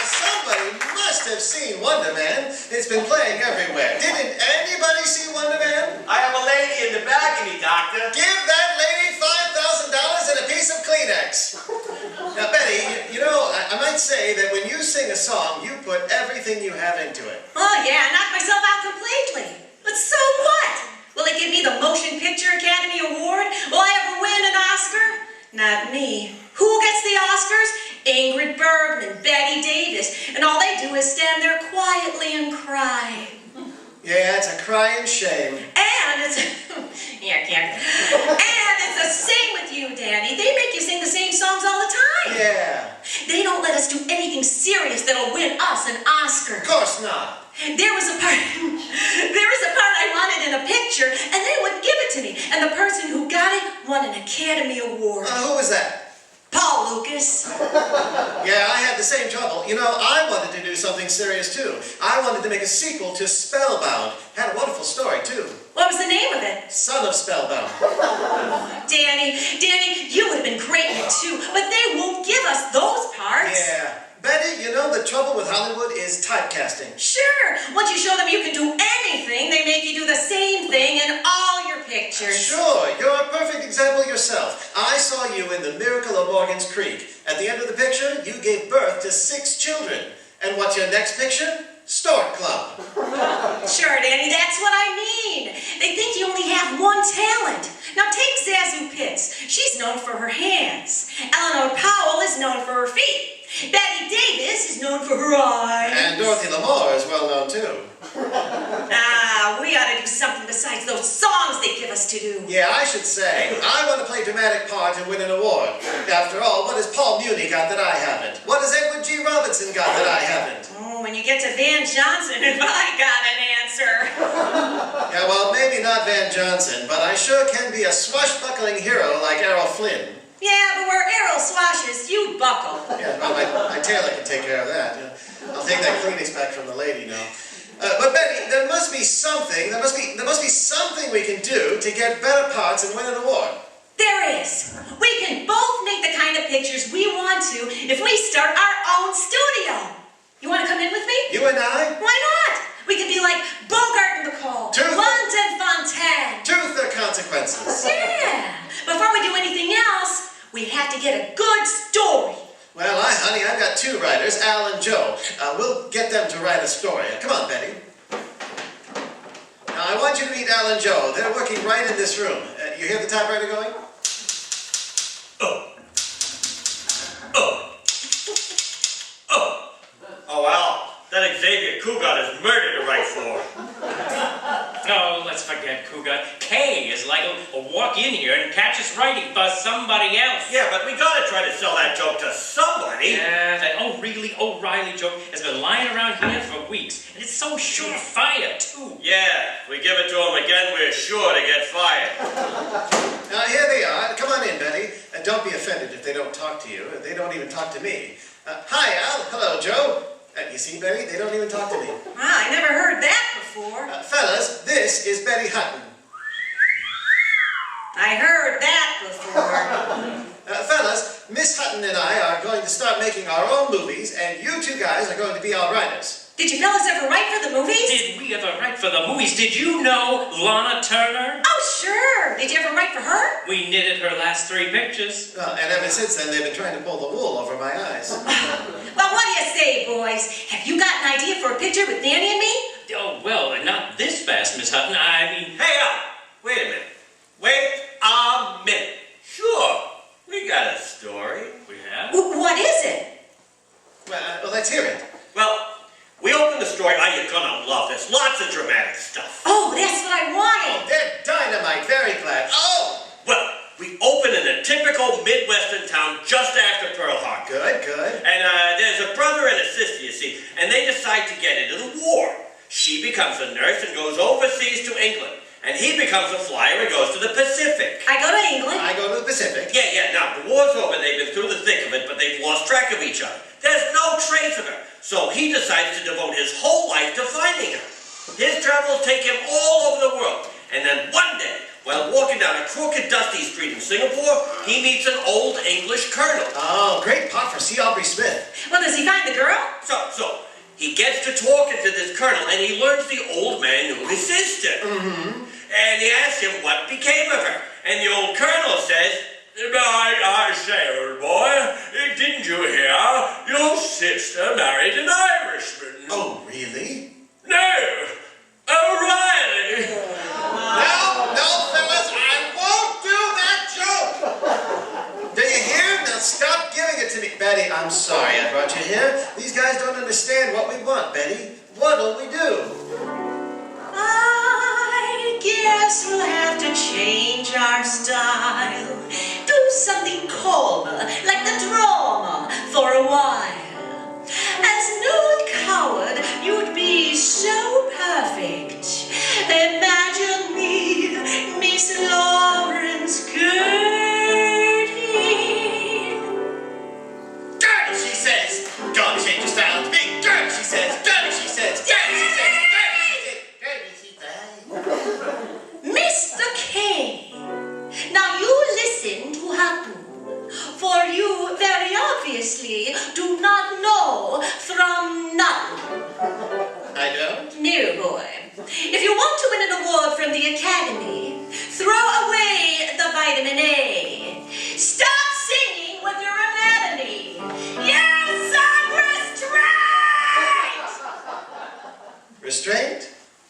Somebody must have seen Wonder Man. It's been playing everywhere. Didn't anybody see Wonder Man? I have a lady in the back of me, Doctor. Give that lady $5,000 and a piece of Kleenex. Now, Betty, you know, I might say that when you sing a song, you put everything you have into it. Oh yeah, I knocked myself out completely. But so what? Will they give me the Motion Picture Academy Award? Will I ever win an Oscar? Not me. Who gets the Oscars? Ingrid Bergman, Betty Davis, and all they do is stand there quietly and cry. Yeah, it's a crying shame. And it's and it's the same with you, Danny. They make you sing the same songs all the time. Yeah. They don't let us do anything serious that'll win us an Oscar. Of course not. There was a part I wanted in a picture, and they wouldn't give it to me. And the person who got it won an Academy Award. Who was that? Paul Lucas. Yeah, I had the same trouble. You know, I wanted to do something serious too. I wanted to make a sequel to Spellbound. Had a wonderful story too. What was the name of it? Son of Spellbound. Danny, you would have been great in it too, but they won't give us those parts. Yeah. Betty, you know the trouble with Hollywood is typecasting. Sure. Once you show them you can do anything, they make you do the same thing in all your pictures. Sure. You're a perfect example yourself. I saw you in The Miracle of Morgan's Creek. At the end of the picture, you gave birth to 6 children. And what's your next picture? Stork Club. Sure, Danny, that's what I mean. They think you only have one talent. Now take Zazu Pitts. She's known for her hands. Eleanor Powell is known for her feet. Betty Davis is known for her eyes. And Dorothy Lamour is well known too. We ought to do something besides those songs they give us to do. Yeah, I should say. I want to play a dramatic part and win an award. After all, what has Paul Muni got that I haven't? What has Edward G. Robinson got that I haven't? Oh, when you get to Van Johnson, have I got an answer? Yeah, well, maybe not Van Johnson, but I sure can be a swashbuckling hero like Errol Flynn. Yeah, but where Errol swashes, you buckle. Yeah, well, my tailor can take care of that. I'll take that Kleenex back from the lady now. But Betty, there must be something. There must be something we can do to get better parts and win an award. There is. We can both make the kind of pictures we want to if we start our own studio. You want to come in with me? You and I? Why not? We could be like Bogart and Bacall, London Fontaine. Truth or consequences? Yeah. Before we do anything else, we have to get a good story. Well, honey, I've got two writers, Al and Joe. We'll get them to write a story. Come on, Betty. Now, I want you to meet Al and Joe. They're working right in this room. You hear the typewriter going? Oh, Al, that Xavier Cougat is murder to write for. No, let's forget Cougat. Kaye is like a walk in here and catch us writing for somebody else. Yeah, but we gotta try to sell that joke to somebody. Yeah, that oh really O'Reilly joke has been lying around here for weeks, and it's so surefire too. Yeah, if we give it to him again, we're sure to get fired. Now, here they are. Come on in, Betty. Don't be offended if they don't talk to you. They don't even talk to me. Hi, Al. Hello, Joe. You see, Betty? They don't even talk to me. Wow, I never heard that before. Fellas, this is Betty Hutton. I heard that before. Fellas, Miss Hutton and I are going to start making our own movies, and you two guys are going to be our writers. Did you fellas ever write for the movies? Did we ever write for the movies? Did you know Lana Turner? Oh, sure. Did you ever write for her? We knitted her last 3 pictures. And ever since then, they've been trying to pull the wool over my eyes. Well, what do you say, boys? Have you got an idea for a picture with Danny and me? Oh, well, not this fast, Miss Hutton. I mean... Hey, Al, wait a minute. Wait a minute. Sure, we got a story. We have? What is it? Well, let's hear it. Well, we opened the story. Oh, you're gonna love this. Lots of dramatic stuff. Oh, that's what I wanted. Oh, they're dynamite. Very glad. Oh! Well, we open in a typical Midwestern town just after Pearl Harbor. Good. And there's a brother and a sister, you see, and they decide to get into the war. She becomes a nurse and goes overseas to England. And he becomes a flyer and goes to the Pacific. I go to England. I go to the Pacific. Yeah. Now, the war's over. They've been through the thick of it, but they've lost track of each other. There's no trace of her. So he decides to devote his whole life to finding her. His travels take him all over the world. And then one day, while walking down a crooked, dusty street in Singapore, he meets an old English colonel. Oh, great part for C. Aubrey Smith. Well, does he find the girl? So, he gets to talking to this colonel, and he learns the old man knew his sister. Mm-hmm. And he asks him what became of her. And the old colonel says, I say, old boy, didn't you hear? Your sister married an Irishman. Oh, really? No, O'Reilly. No, fellas, I won't do that joke. Do you hear? Now stop giving it to me. Betty, I'm sorry I brought you here. These guys don't understand what we want, Betty. What'll we do? I guess we'll have to change our style. Do something calmer, like the drama, for a while. As Noel Coward, you'd be so perfect. Imagine me, Miss Lawrence Gertie. Gertie, she says. Don't change your style to me. Gertie, she says. Gertie, she says. Gertie, she says. Mr. Kaye, now you listen to Hutton, for you very obviously do not know from nothing. I don't? No, boy. If you want to win an award from the Academy, throw away the vitamin A. Stop singing with your anatomy. Yes, I'm restrained! Restraint?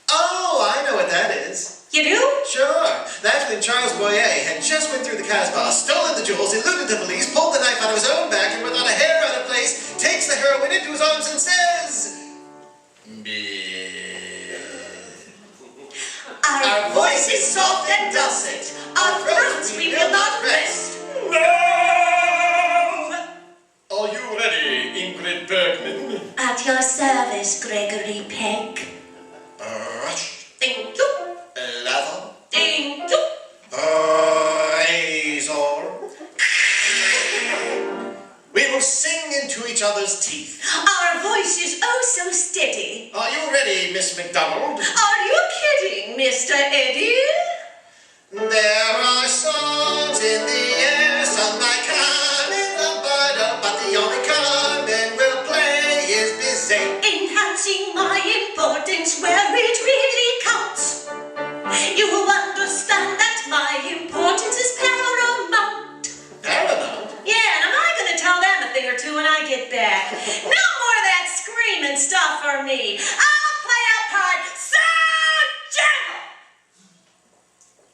Oh, I know what that is. You do? Sure. That's when Charles Boyer had just went through the Casbah, stolen the jewels, eluded the police, pulled the knife out of his own back, and without a hair out of place, takes the heroine into his arms and says... Our voice is soft and dulcet, our throats we will not rest. No! Are you ready, Ingrid Bergman. At your service, Gregory Peck. Brush. Thank you. Leather. Thank you. Razor. We will sing into each other's teeth. Our voice is oh so steady. Are you ready, Miss McDonald? Are you kidding, Mr. Eddie? There are songs in the air sung by Carmen Lombardo, but the only Carmen will play is busy. Enhancing my importance where it really counts. You will understand that my importance is paramount. Paramount? Yeah, and I'm going to tell them a thing or two when I get back. No more of that screaming stuff for me. I'll play a part so gentle.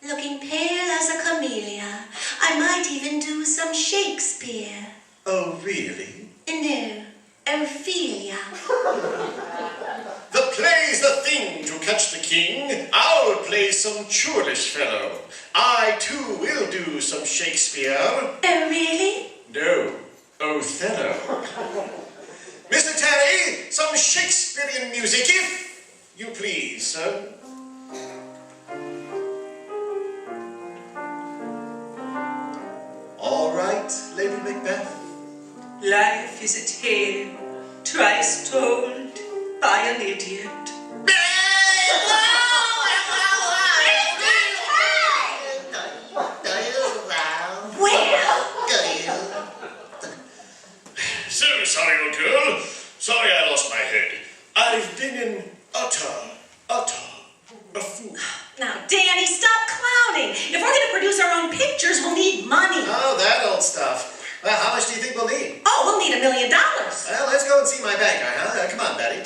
Looking pale as a camellia, I might even do some Shakespeare. Oh, really? No, Ophelia. The play's the thing to catch the king. I'll play some churlish fellow. I, too, will do some Shakespeare. Oh, really? No, Othello. Mr. Terry, some Shakespearean music, if you please, sir. All right, Lady Macbeth. Life is a tale, twice told by an idiot. So sorry, old girl. Sorry I lost my head. I've been in utter a fool. Now, Danny, stop clowning. If we're going to produce our own pictures, we'll need money. Oh, that old stuff. Well, how much do you think we'll need? Oh, we'll need $1 million. Well, let's go and see my banker, huh? Come on, Betty.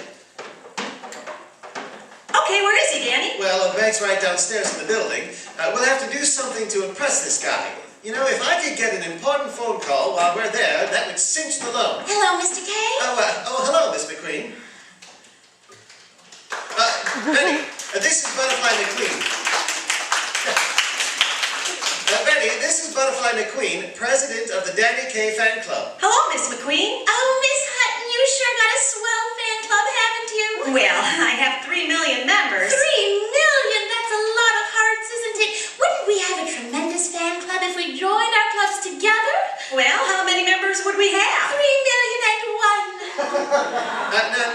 Okay, where is he, Danny? Well, the bank's right downstairs in the building. We'll have to do something to impress this guy. You know, if I could get an important phone call while we're there, that would cinch the loan. Hello, Mr. Kaye. Hello, Miss McQueen. Betty, this is Butterfly McQueen. Betty, this is Butterfly McQueen, president of the Danny Kaye fan club. Hello, Miss McQueen. Oh, Miss Hutton, you sure got a swell fan club, haven't you? Well, I have 3 million members. 3 million? That's a lot of hearts, isn't it? Wouldn't we have a tremendous fan club if we joined our clubs together? Well, how many members would we have? 3,000,001.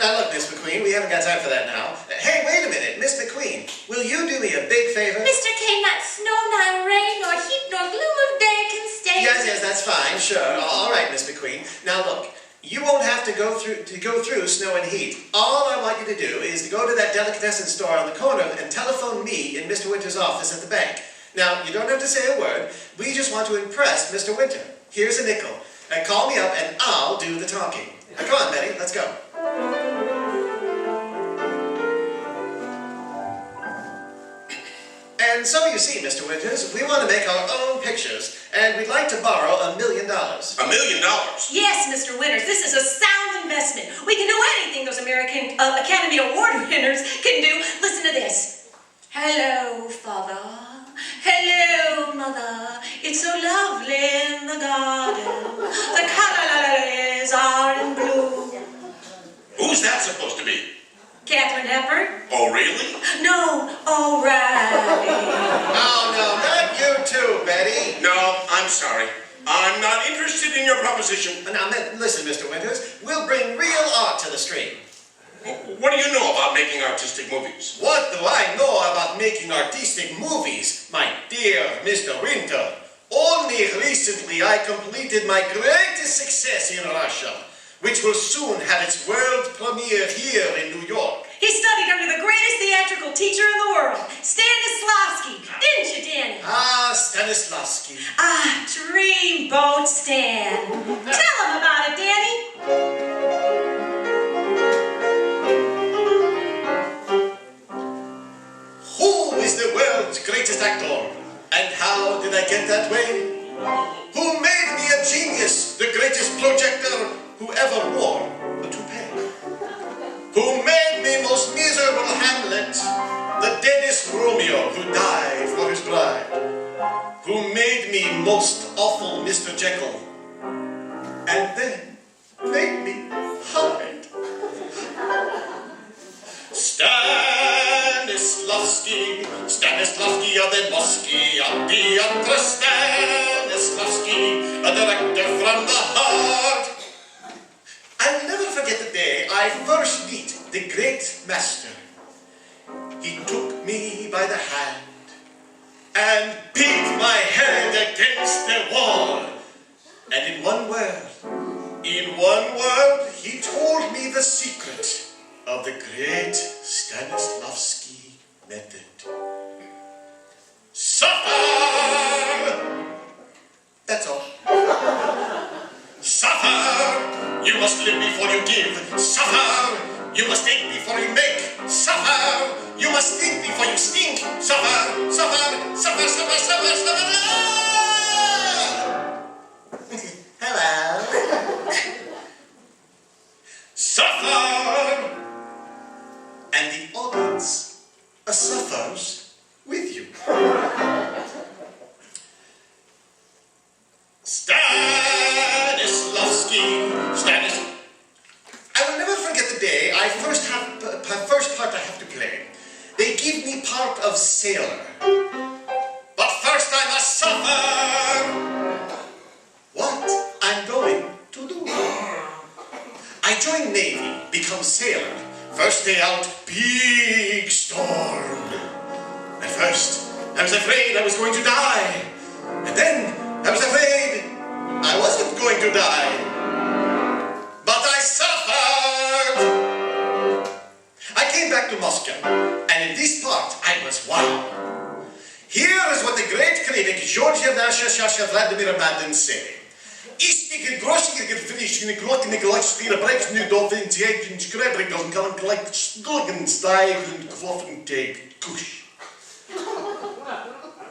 Now look, Miss McQueen, we haven't got time for that now. Hey, wait a minute, Miss McQueen, will you do me a big favor? Mr. Kaye, not snow, nor rain, nor heat, nor gloom of day can stay. Yes, that's fine, sure. All right, Miss McQueen. Now look, you won't have to go through snow and heat. All I want you to do is to go to that delicatessen store on the corner and telephone me in Mr. Winter's office at the bank. Now, you don't have to say a word. We just want to impress Mr. Winter. Here's a nickel. Call me up and I'll do the talking. Come on, Betty, let's go. And so you see, Mr. Winters, we want to make our own pictures, and we'd like to borrow $1 million. $1 million? Yes, Mr. Winters, this is a sound investment. We can do anything those American Academy Award winners can do. Listen to this. Hello, Father. Hello, Mother. It's so lovely in the garden. The colors are in bloom. Who's that supposed to be? Catherine Hepburn? Oh, really? No, O'Reilly. Oh, no, not you too, Betty. No, I'm sorry. I'm not interested in your proposition. Now, listen, Mr. Winters, we'll bring real art to the screen. What do you know about making artistic movies? What do I know about making artistic movies, my dear Mr. Winter? Only recently I completed my greatest success in Russia, which will soon have its world premiere here in New York. He studied under the greatest theatrical teacher in the world, Stanislavski. Didn't you, Danny? Ah, Stanislavski. Ah, Dreamboat Stan. Tell him about it, Danny. Who is the world's greatest actor? And how did I get that way? Who made me a genius, the greatest projector who ever wore a toupee? Who made me most miserable Hamlet, the deadest Romeo who died for his bride? Who made me most awful Mr. Jekyll, and then made me I first meet the great master, he took me by the hand and beat my head against the wall. And in one word, he told me the secret of the great Stanislavski method. Suffer! That's all. Suffer! You must live before you give. Suffer! You must think before you make. Suffer! You must think before you stink. Suffer! Suffer! Suffer! Suffer! Suffer! Suffer! Hello. Suffer! And the audience suffers with you. Stanislavski. I will never forget the day I first part I have to play. They give me part of sailor. But first I must suffer. What I'm going to do. I join Navy, become sailor. First day out, big storm. At first, I was afraid I was going to die. And then, I was afraid I wasn't going to die. But I suffered. I came back to Moscow, and in this part, I was wow. Here is what the great critic George Yevnasha Vladimir Madin said. Истига грошига фришни глокни глочстина брексни долфин тейген скребригон kan collect stuggen steigen kvoffen take kush.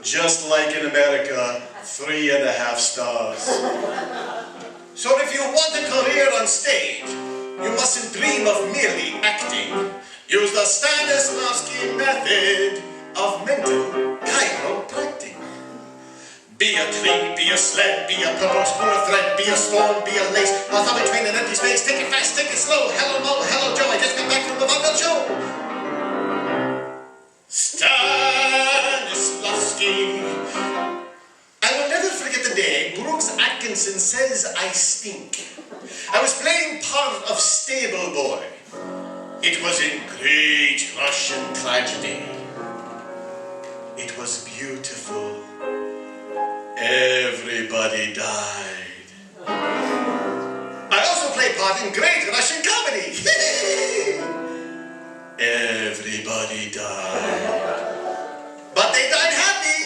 Just like in America, 3.5 stars. So if you want a career on stage, you mustn't dream of merely acting. Use the Stanislavski method of mental chiropractic. Be a tree, be a sled, be a purple spoon of thread, be a storm, be a lace, a thumb between an empty space, take it fast, take it slow, hello Mo, hello Joe, I just got back from the vocal show. Stanislavski. I will never forget the day Brooks Atkinson says I stink. I was playing part of Stable Boy. It was in great Russian tragedy. It was beautiful. Everybody died. I also played part in great Russian comedy. Everybody died. But they died happy.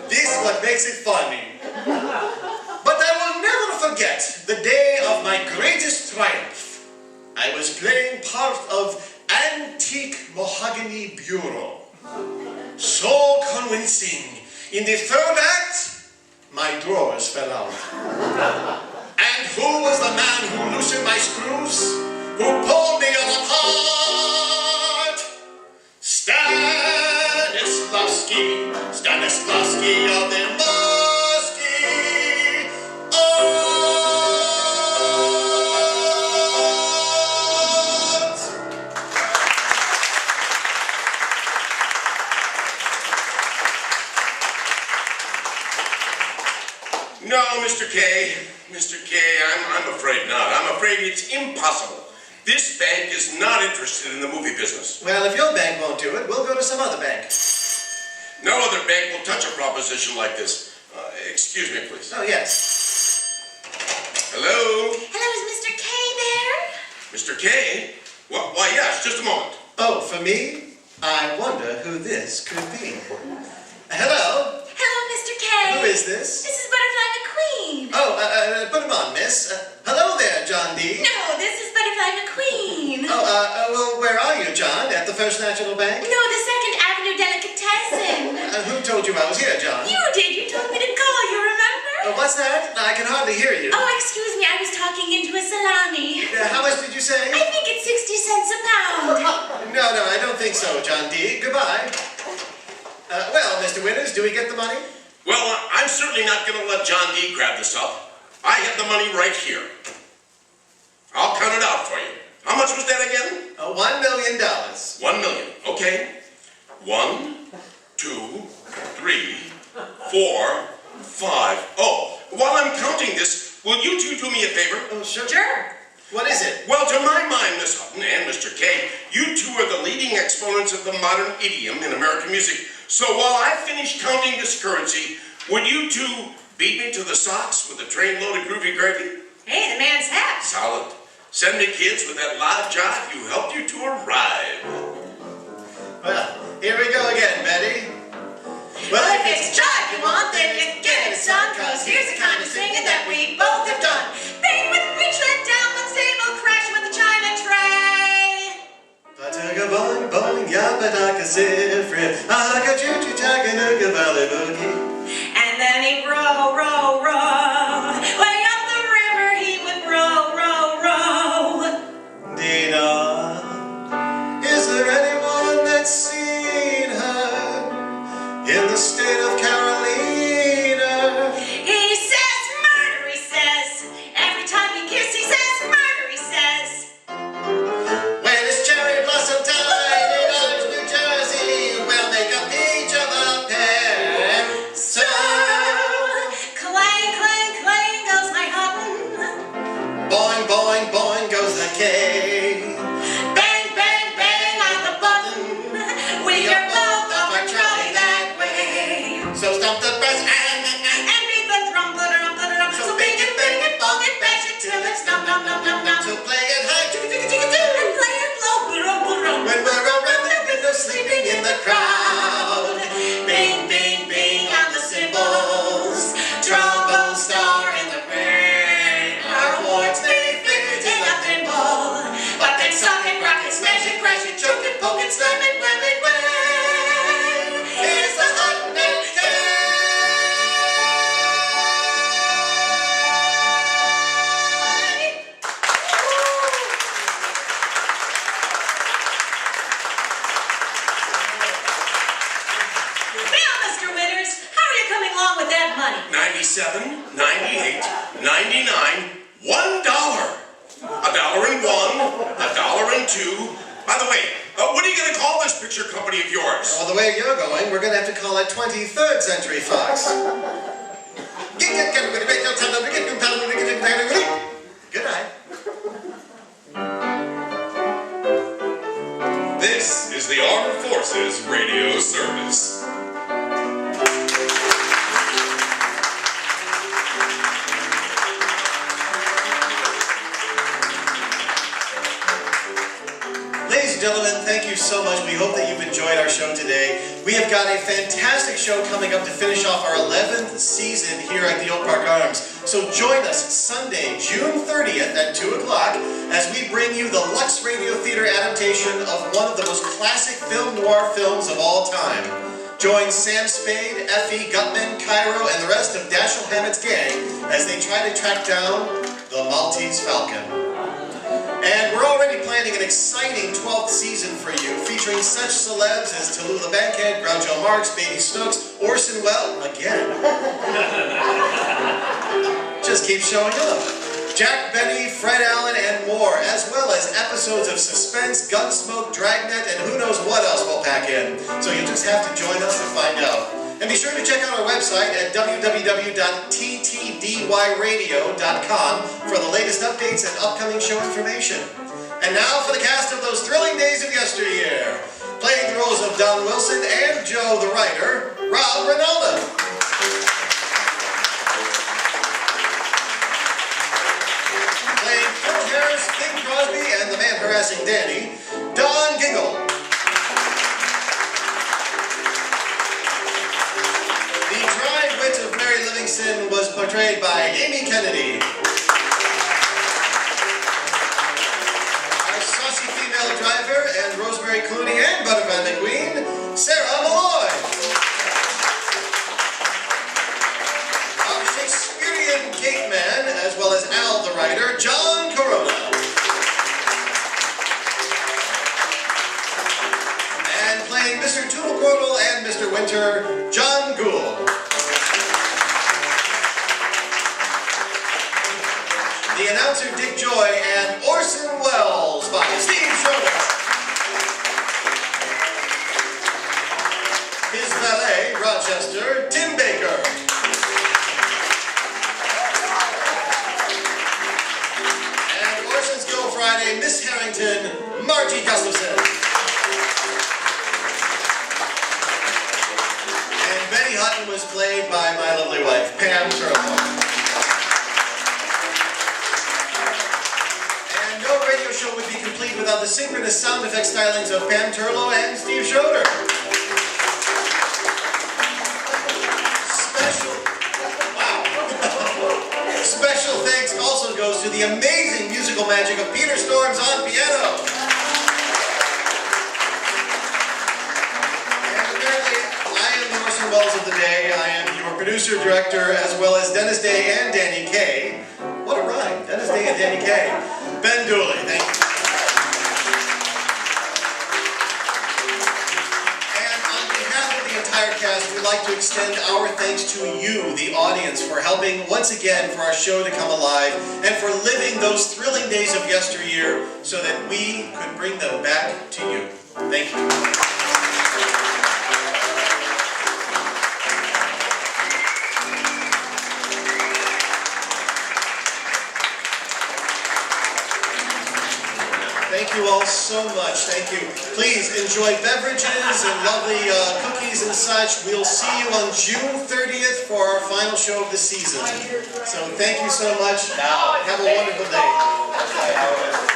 This is what makes it funny. But I will never forget the day of my greatest triumph. I was playing part of Antique Mahogany Bureau. So convincing. In the third act, my drawers fell out. And who was the man who loosened my screws? Who pulled me apart? Stanislavski of the Mosky. No, Mr. Kaye. Mr. Kaye, I'm afraid not. I'm afraid it's impossible. This bank is not interested in the movie business. Well, if your bank won't do it, we'll go to some other bank. No other bank will touch a proposition like this. Excuse me, please. Oh, yes. Hello? Hello, is Mr. Kaye there? Mr. Kaye? Why, yes, just a moment. Oh, for me? I wonder who this could be. Hello? Hello, Mr. Kaye. Who is this? This is Butterfly McQueen. Oh, put him on, miss. Hello there, John D. No, this is Butterfly McQueen. Oh, well, where are you, John? At the First National Bank? No, the Second Avenue Delicatessen. Who told you I was here, John? You did. You told me to call, you remember? What's that? I can hardly hear you. Oh, excuse me. I was talking into a salami. How much did you say? I think it's 60 cents a pound. No, I don't think so, John D. Goodbye. Well, Mr. Winters, do we get the money? Well, I'm certainly not going to let John D. grab this up. I have the money right here. I'll count it out for you. How much was that again? $1 million. $1 million. Okay. 1, 2, 3, 4, 5. Oh, while I'm counting this, will you two do me a favor? Oh, sure. Sure. What is it? Well, to my mind, Miss Hutton and Mr. Kaye, you two are the leading exponents of the modern idiom in American music. So while I finish counting this currency, would you two beat me to the socks with a train-load of groovy gravy? Hey, the man's happy. Solid. Send me kids with that live jive you helped you to arrive. Well, here we go again, Betty. Well, if it's jive you want, then you get it, son, 'cause here's the kind of singing that we both have done. Bang with reach let down with stable crash with the china tray. Ba-tugga boing boing yappa-daka sifri, aga choo-choo chugga-nugga valley boogie. And then he'd row, row, row. Way up the river he would row, row, row. Dina, is there anyone that's seen her in the state of Carolina? He says murder, he says. Every time he kisses, he says murder, he says. When it's cherry blossom time in Orange, New Jersey, we'll make a peach of a pear. So, clang, clang, clang goes my Hutton. boing, boing, boing goes the Kaye. Bang, bang, bang on the button. We are both off our trolley that way. So stomp the press and beat the drum, the drum, the drum. So bang it, bong it, bash it till it's dum, dum, dum, dum, dum. so play it high, And play it low, ba-dum, ba-dum. when we're around there's no sleeping in the crowd. Bing, bing, bing on the cymbals. Trombone star in the ring. Our awards may fit in a thimble, but then sock it, rock it, smash it, crash it, choke it, poke it, slam it, wham it, wham. It's the Hutton and Kaye. Now, Mr. Winters, how are you coming along with that money? 97, 98, 99, $1. $1.01, $1.02. By the way, what are you going to call this picture company of yours? Well, the way you're going, we're going to have to call it 23rd Century Fox. Good night. This is the Armed Forces Radio Service. Ladies and gentlemen, thank you so much. We hope that you've enjoyed our show today. We have got a fantastic show coming up to finish off our 11th season here at the Oak Park Arms. So join us Sunday, June 30th at 2 o'clock as we bring you the Lux Radio Theater adaptation of one of the most classic film noir films of all time. Join Sam Spade, Effie, Gutman, Cairo, and the rest of Dashiell Hammett's gang as they try to track down the Maltese Falcon. And we're already planning an exciting 12th season for you, featuring such celebs as Tallulah Bankhead, Groucho Marx, Baby Snooks, Orson Welles, again. Just keep showing up. Jack Benny, Fred Allen, and more, as well as episodes of Suspense, Gunsmoke, Dragnet, and who knows what else we'll pack in. So you just have to join us to find out. And be sure to check out our website at www.TTDY20130414 for the latest updates and upcoming show information. And now for the cast of those thrilling days of yesteryear. Playing the roles of Don Wilson and Joe the writer, Rob Ronaldo. Playing Phil Harris, King Crosby, and the man harassing Danny, Don Gingle. The dry wit of Mary Livingston was portrayed by Amy Kennedy. Our saucy female driver and Rosemary Clooney and Butterfly McQueen, Sarah Malloy. Our Shakespearean Kate Man, as well as Al the writer, John Corona. And playing Mr. Toodle-Cordle and Mr. Winter, John Gould. The announcer Dick Joy and Orson Welles by Steve Schroeder. His valet, Rochester, Tim Baker. And Orson's Friday, Miss Harrington, Margie Gustafson. And Betty Hutton was played by my lovely wife, Pam Turlow. And no radio show would be complete without the synchronous sound effect stylings of Pam Turlow and Steve Schroeder. Special thanks also goes to the amazing musical magic of Peter Storms on piano. And apparently, I am the Orson Welles of the day. I am your producer, director, as well as Dennis Day and Danny Kaye. What a rhyme, Dennis Day and Danny Kaye. Ben Dooley, thank you. Cast, we'd like to extend our thanks to you, the audience, for helping once again for our show to come alive and for living those thrilling days of yesteryear so that we could bring them back to you. Thank you. Thank you all so much. Thank you. Please enjoy beverages and lovely cookies and such. We'll see you on June 30th for our final show of the season. So thank you so much. Have a wonderful day.